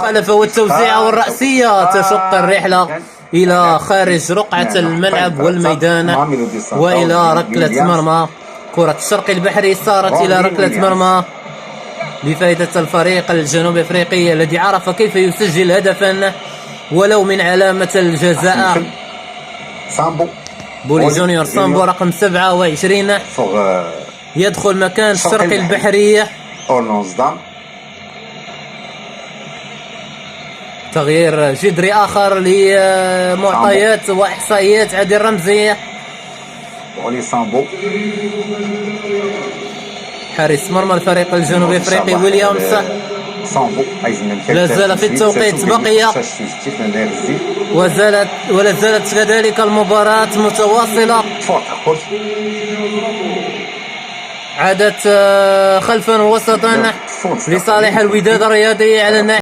خلف والتوزيعة والرأسية تشق الرحلة إلى خارج رقعة الملعب والميدان وإلى ركلة مرمى. كرة الشرقي البحري صارت إلى ركلة مرمى لفائدة الفريق الجنوب افريقي الذي عرف كيف يسجل هدفا ولو من علامة الجزاء. بولي جونيور سامبو رقم 27 يدخل مكان الشرقي البحري. تغيير جذري آخر لمعطيات وإحصائيات عادل رمزي. حارس مرمى الفريق الجنوبي افريقي ويليامز لا زال في التوقيت بقية ولا زالت كذلك المباراة متواصلة. عادت خلفا وسطا لصالح الوداد الرياضي على الناحية